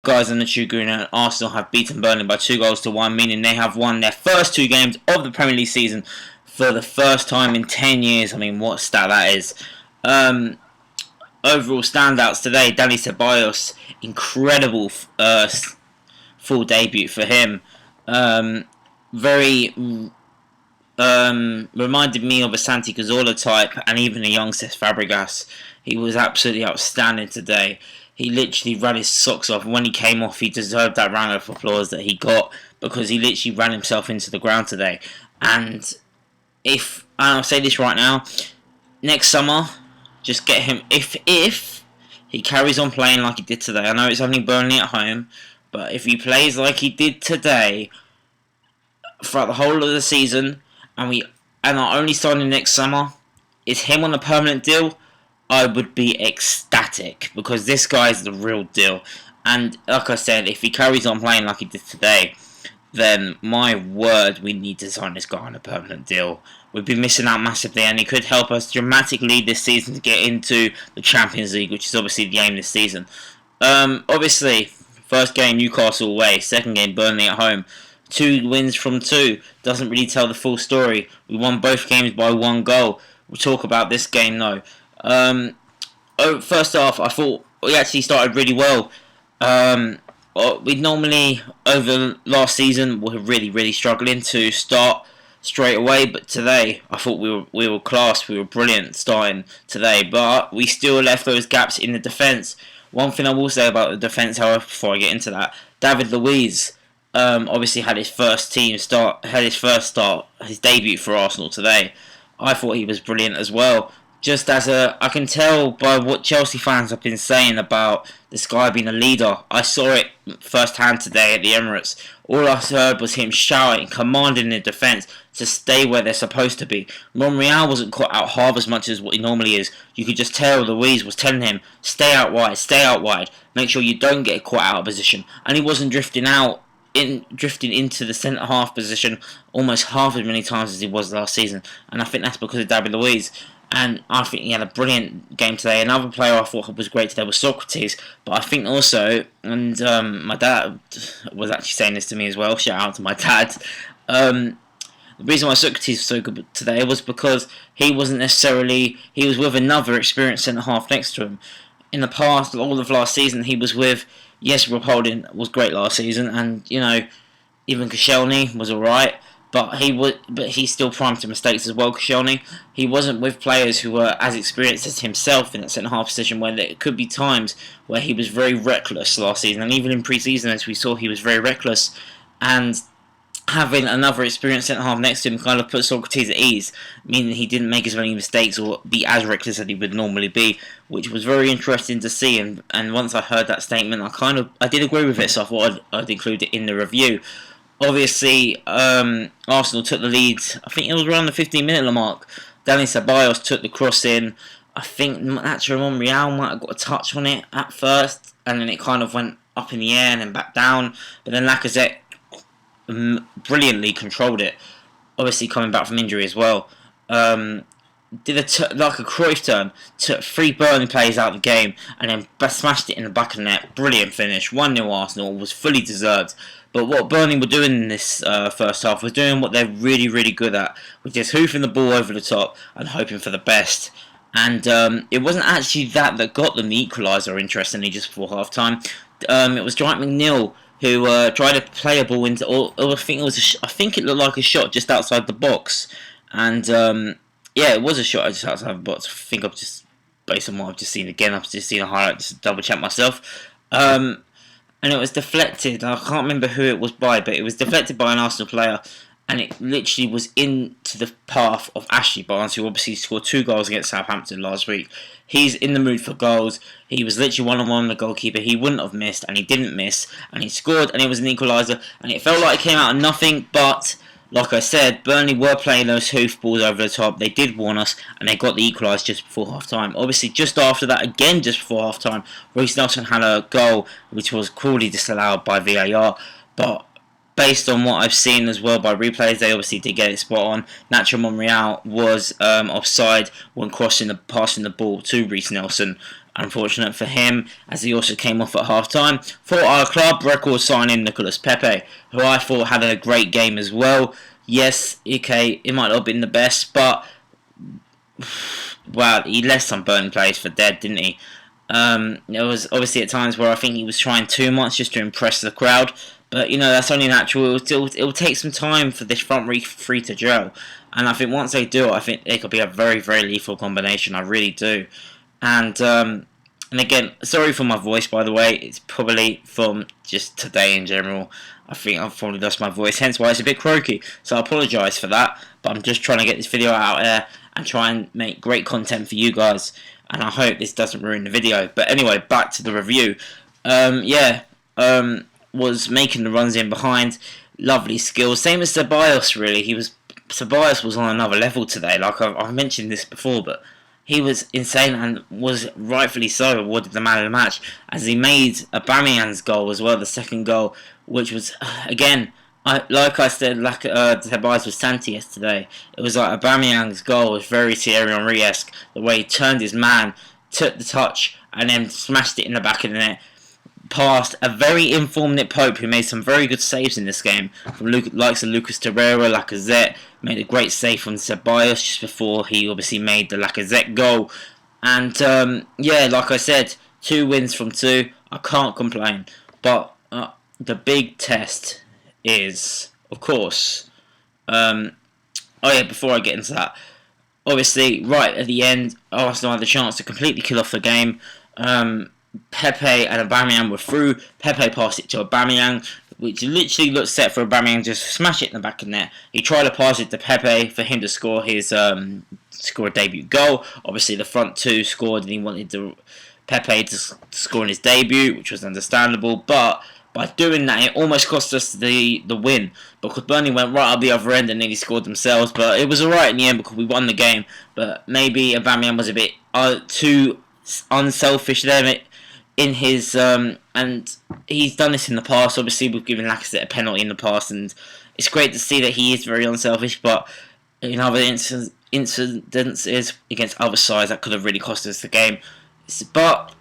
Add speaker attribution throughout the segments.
Speaker 1: guys in the Tribune and Arsenal have beaten Burnley by 2-1, meaning they have won their first 2 games of the Premier League season for the first time in 10 years. I mean, what a stat that is. Overall standouts today, Dani Ceballos, incredible full debut for him. Very reminded me of a Santi Cazorla type and even a young Cesc Fabregas. He was absolutely outstanding today. He literally ran his socks off. When he came off, he deserved that round of applause that he got because he literally ran himself into the ground today. And I'll say this right now, next summer, just get him, if he carries on playing like he did today. I know it's only Burnley at home, but if he plays like he did today throughout the whole of the season, and our only signing next summer is him on a permanent deal, I would be ecstatic because this guy is the real deal. And like I said, if he carries on playing like he did today, then my word, we need to sign this guy on a permanent deal. We'd be missing out massively, and he could help us dramatically this season to get into the Champions League, which is obviously the aim this season. Obviously, first game Newcastle away, second game Burnley at home. 2 wins from 2 doesn't really tell the full story. We won both games by 1 goal. We'll talk about this game though. First off, I thought we actually started really well. We normally, over last season, were really struggling to start straight away, but today I thought we were class. We were brilliant starting today, but we still left those gaps in the defence. One thing I will say about the defence, however, before I get into that, David Luiz obviously had his first his debut for Arsenal today. I thought he was brilliant as well. Just as I can tell by what Chelsea fans have been saying about this guy being a leader. I saw it firsthand today at the Emirates. All I heard was him shouting, commanding the defence to stay where they're supposed to be. Monreal wasn't caught out half as much as what he normally is. You could just tell Luiz was telling him, stay out wide, make sure you don't get caught out of position. And he wasn't drifting into the centre half position almost half as many times as he was last season. And I think that's because of David Luiz. And I think he had a brilliant game today. Another player I thought was great today was Socrates. But I think also, and my dad was actually saying this to me as well, shout out to my dad. The reason why Socrates was so good today was because he was with another experienced centre-half next to him. In the past, all of last season, he was with, yes, Rob Holding was great last season, and, even Koscielny was alright. But he's still prime to mistakes as well, Koscielny. He wasn't with players who were as experienced as himself in that centre-half position, where there could be times where he was very reckless last season. And even in pre-season, as we saw, he was very reckless. And having another experienced centre-half next to him kind of put Socrates at ease, meaning he didn't make as many mistakes or be as reckless as he would normally be, which was very interesting to see. And once I heard that statement, I did agree with it, so I thought I'd include it in the review. Obviously, Arsenal took the lead. I think it was around the 15-minute mark. Dani Ceballos took the cross in. I think Nacho Monreal might have got a touch on it at first, and then it kind of went up in the air and then back down. But then Lacazette brilliantly controlled it. Obviously, coming back from injury as well. Did like a Cruyff turn, took 3 Burnley players out of the game, and then smashed it in the back of the net. Brilliant finish. 1-0 Arsenal, was fully deserved. But what Burnley were doing in this first half was doing what they're really good at, which is hoofing the ball over the top and hoping for the best. And it wasn't actually that got them the equaliser, interestingly, just before half-time. It was Dwight McNeil who tried to play a ball into... I think it looked like a shot just outside the box. And, yeah, it was a shot just outside the box. I think I've just... Based on what I've just seen again, I've just seen a highlight just to double-check myself. And it was deflected. I can't remember who it was by, but it was deflected by an Arsenal player, and it literally was into the path of Ashley Barnes, who obviously scored 2 goals against Southampton last week. He's in the mood for goals. He was literally one-on-one with the goalkeeper. He wouldn't have missed, and he didn't miss, and he scored, and it was an equaliser, and it felt like it came out of nothing, but... Like I said, Burnley were playing those hoof balls over the top. They did warn us, and they got the equaliser just before half-time. Obviously, just after that, again just before half-time, Reece Nelson had a goal which was cruelly disallowed by VAR. But based on what I've seen as well by replays, they obviously did get it spot on. Nacho Monreal was offside when passing the ball to Reece Nelson. Unfortunate for him, as he also came off at half-time. For our club, record signing Nicolas Pepe, who I thought had a great game as well. Yes, okay, it might not have been the best, but well, he left some Burnley players for dead, didn't he? There was obviously at times where I think he was trying too much just to impress the crowd, but that's only natural. It'll take some time for this front three to gel, and I think once they do, I think it could be a very, very lethal combination. I really do, and again, sorry for my voice, by the way. It's probably from just today in general. I think I've probably lost my voice, hence why it's a bit croaky. So I apologise for that, but I'm just trying to get this video out there and try and make great content for you guys. And I hope this doesn't ruin the video. But anyway, back to the review. Was making the runs in behind. Lovely skills. Same as Ceballos, really. Ceballos was on another level today. Like I've mentioned this before, but he was insane and was rightfully so awarded the man of the match, as he made Aubameyang's goal as well, the second goal, which was, again, like I said, Ceballos was Santi yesterday. It was like Aubameyang's goal was very Thierry Henry-esque, the way he turned his man, took the touch, and then smashed it in the back of the net, past a very informed Nick Pope, who made some very good saves in this game, from likes of Lucas Torreira, Lacazette, made a great save from Ceballos just before he obviously made the Lacazette goal. And like I said, 2 wins from 2, I can't complain. But the big test is, of course, before I get into that, obviously, right at the end, Arsenal had the chance to completely kill off the game. Pepe and Aubameyang were through. Pepe passed it to Aubameyang, which literally looked set for Aubameyang just to smash it in the back of the net. He tried to pass it to Pepe for him to score his a debut goal. Obviously, the front two scored, and he wanted Pepe to score in his debut, which was understandable. But by doing that, it almost cost us the win, because Burnley went right up the other end and nearly scored themselves. But it was alright in the end because we won the game. But maybe Aubameyang was a bit too unselfish there in his and he's done this in the past. Obviously, we've given Lacazette a penalty in the past, and it's great to see that he is very unselfish. But in other incidences against other sides, that could have really cost us the game. But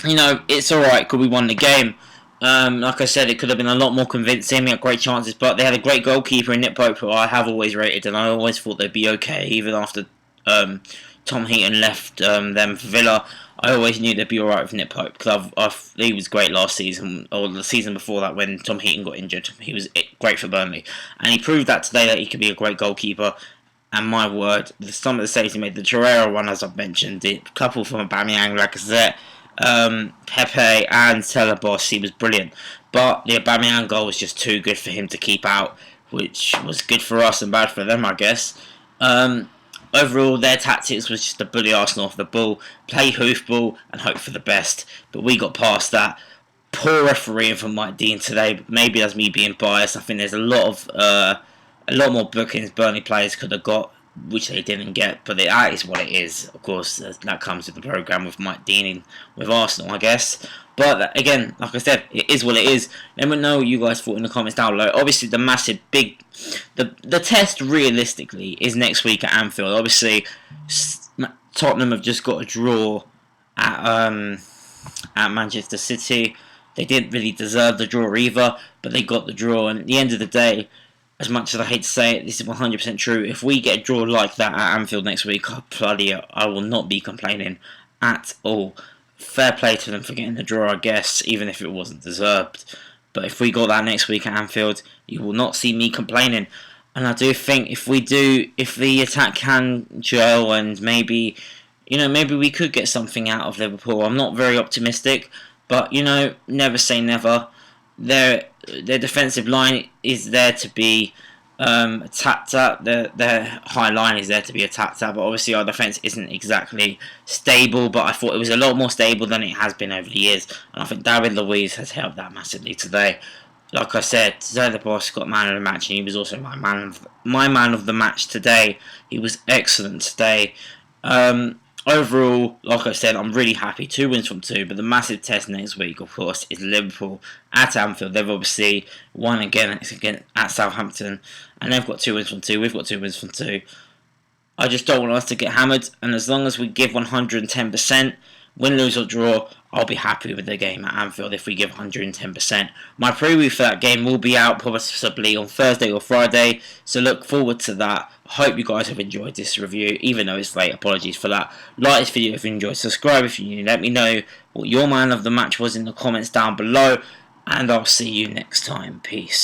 Speaker 1: it's all right because we won the game. Like I said, it could have been a lot more convincing. We had great chances, but they had a great goalkeeper in Nick Pope, who I have always rated, and I always thought they'd be okay, even after Tom Heaton left them for Villa. I always knew they'd be alright with Nick Pope, because he was great last season, or the season before that when Tom Heaton got injured. He was great for Burnley, and he proved that today, that he could be a great goalkeeper. And my word, some of the saves he made, the Torreira one, as I've mentioned, a couple from Aubameyang, Lacazette, Pepe and Ceballos, he was brilliant. But the Aubameyang goal was just too good for him to keep out, which was good for us and bad for them, I guess. Overall, their tactics was just to bully Arsenal off the ball, play hoofball, and hope for the best. But we got past that. Poor refereeing from Mike Dean today. Maybe that's me being biased. I think there's a lot more bookings Burnley players could have got, which they didn't get. But that is what it is. Of course, that comes with the programme with Mike Dean with Arsenal, I guess. But again, like I said, it is what it is. Let me know what you guys thought in the comments down below. Obviously, the test realistically is next week at Anfield. Obviously, Tottenham have just got a draw at Manchester City. They didn't really deserve the draw either, but they got the draw. And at the end of the day, as much as I hate to say it, this is 100% true. If we get a draw like that at Anfield next week, I will not be complaining at all. Fair play to them for getting the draw, I guess, even if it wasn't deserved. But if we got that next week at Anfield, you will not see me complaining. And I do think if the attack can gel, and maybe we could get something out of Liverpool. I'm not very optimistic, but never say never. Their defensive line is there to be attacked at. Their high line is there to be attacked at, but obviously our defence isn't exactly stable, but I thought it was a lot more stable than it has been over the years, and I think David Luiz has helped that massively today. Like I said, today the boss got man of the match, and he was also my man of the match today. He was excellent today. Overall, like I said, I'm really happy. 2 wins from 2, but the massive test next week, of course, is Liverpool at Anfield. They've obviously won again at Southampton, and they've got 2 wins from 2. We've got 2 wins from 2. I just don't want us to get hammered, and as long as we give 110%, Win, lose or draw, I'll be happy with the game at Anfield if we give 110%. My preview for that game will be out possibly on Thursday or Friday, so look forward to that. I hope you guys have enjoyed this review, even though it's late. Apologies for that. Like this video if you enjoyed, subscribe if you're new. Let me know what your man of the match was in the comments down below, and I'll see you next time. Peace.